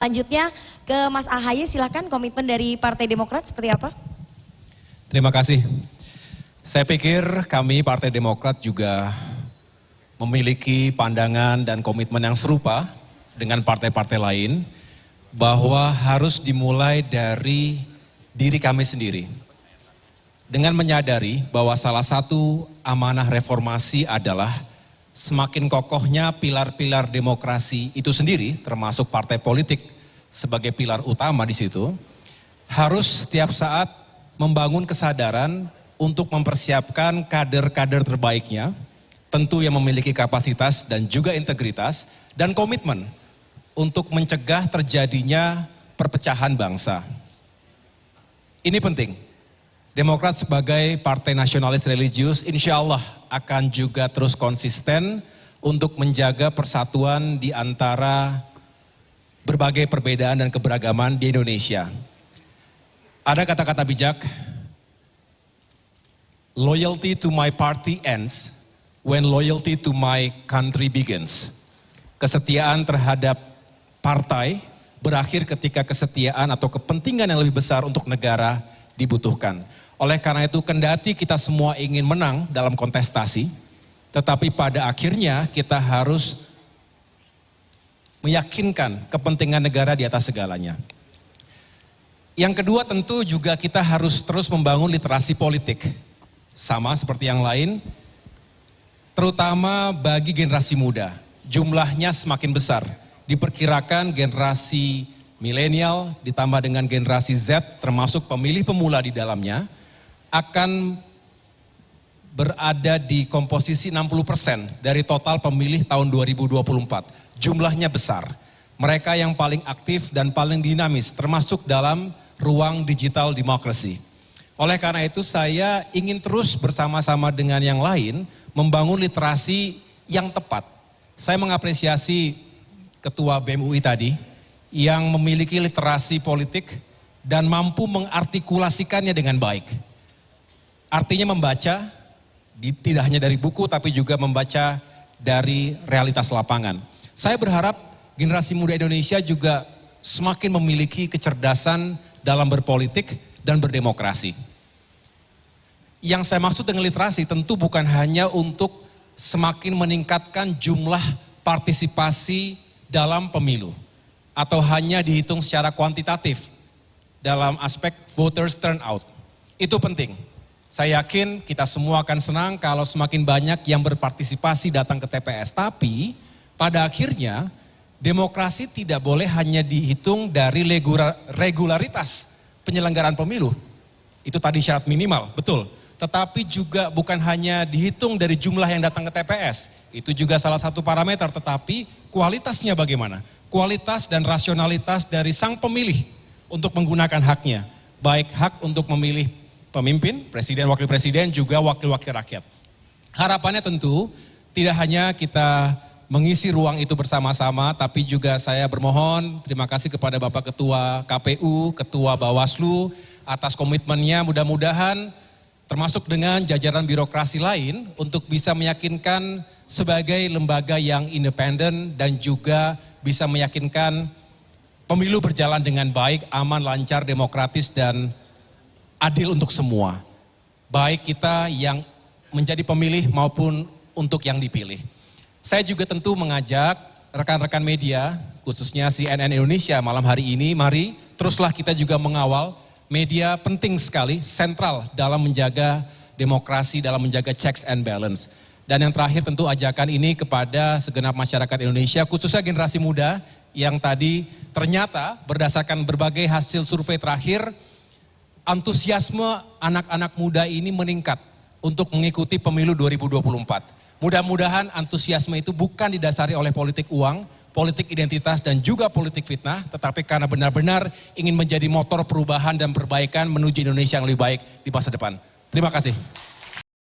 Selanjutnya ke Mas Ahaye, silakan komitmen dari Partai Demokrat seperti apa? Terima kasih. Saya pikir kami Partai Demokrat juga memiliki pandangan dan komitmen yang serupa dengan partai-partai lain bahwa harus dimulai dari diri kami sendiri. Dengan menyadari bahwa salah satu amanah reformasi adalah semakin kokohnya pilar-pilar demokrasi itu sendiri, termasuk partai politik sebagai pilar utama di situ, harus setiap saat membangun kesadaran untuk mempersiapkan kader-kader terbaiknya, tentu yang memiliki kapasitas dan juga integritas dan komitmen untuk mencegah terjadinya perpecahan bangsa. Ini penting. Demokrat sebagai partai nasionalis religius insya Allah akan juga terus konsisten untuk menjaga persatuan di antara berbagai perbedaan dan keberagaman di Indonesia. Ada kata-kata bijak, loyalty to my party ends when loyalty to my country begins. Kesetiaan terhadap partai berakhir ketika kesetiaan atau kepentingan yang lebih besar untuk negara dibutuhkan. Oleh karena itu, kendati kita semua ingin menang dalam kontestasi, tetapi pada akhirnya kita harus meyakinkan kepentingan negara di atas segalanya. Yang kedua tentu juga kita harus terus membangun literasi politik. Sama seperti yang lain, terutama bagi generasi muda. Jumlahnya semakin besar. Diperkirakan generasi milenial ditambah dengan generasi Z termasuk pemilih pemula di dalamnya akan berada di komposisi 60% dari total pemilih tahun 2024. Jumlahnya besar. Mereka yang paling aktif dan paling dinamis termasuk dalam ruang digital demokrasi. Oleh karena itu saya ingin terus bersama-sama dengan yang lain membangun literasi yang tepat. Saya mengapresiasi Ketua BEM UI tadi yang memiliki literasi politik dan mampu mengartikulasikannya dengan baik. Artinya membaca, tidak hanya dari buku tapi juga membaca dari realitas lapangan. Saya berharap generasi muda Indonesia juga semakin memiliki kecerdasan dalam berpolitik dan berdemokrasi. Yang saya maksud dengan literasi tentu bukan hanya untuk semakin meningkatkan jumlah partisipasi dalam pemilu. Atau hanya dihitung secara kuantitatif dalam aspek voters turnout. Itu penting. Saya yakin kita semua akan senang kalau semakin banyak yang berpartisipasi datang ke TPS. Tapi pada akhirnya demokrasi tidak boleh hanya dihitung dari regularitas penyelenggaraan pemilu. Itu tadi syarat minimal, betul. Tetapi juga bukan hanya dihitung dari jumlah yang datang ke TPS. Itu juga salah satu parameter, tetapi kualitasnya bagaimana? Kualitas dan rasionalitas dari sang pemilih untuk menggunakan haknya. Baik hak untuk memilih pemimpin, presiden, wakil presiden, juga wakil-wakil rakyat. Harapannya tentu tidak hanya kita mengisi ruang itu bersama-sama, tapi juga saya bermohon terima kasih kepada Bapak Ketua KPU, Ketua Bawaslu atas komitmennya, mudah-mudahan termasuk dengan jajaran birokrasi lain untuk bisa meyakinkan sebagai lembaga yang independen dan juga bisa meyakinkan pemilu berjalan dengan baik, aman, lancar, demokratis dan adil untuk semua. Baik kita yang menjadi pemilih maupun untuk yang dipilih. Saya juga tentu mengajak rekan-rekan media, khususnya CNN Indonesia malam hari ini, mari teruslah kita juga mengawal. Media penting sekali, sentral dalam menjaga demokrasi, dalam menjaga checks and balance. Dan yang terakhir tentu ajakan ini kepada segenap masyarakat Indonesia, khususnya generasi muda yang tadi ternyata berdasarkan berbagai hasil survei terakhir, antusiasme anak-anak muda ini meningkat untuk mengikuti pemilu 2024. Mudah-mudahan antusiasme itu bukan didasari oleh politik uang, politik identitas dan juga politik fitnah, tetapi karena benar-benar ingin menjadi motor perubahan dan perbaikan menuju Indonesia yang lebih baik di masa depan. Terima kasih.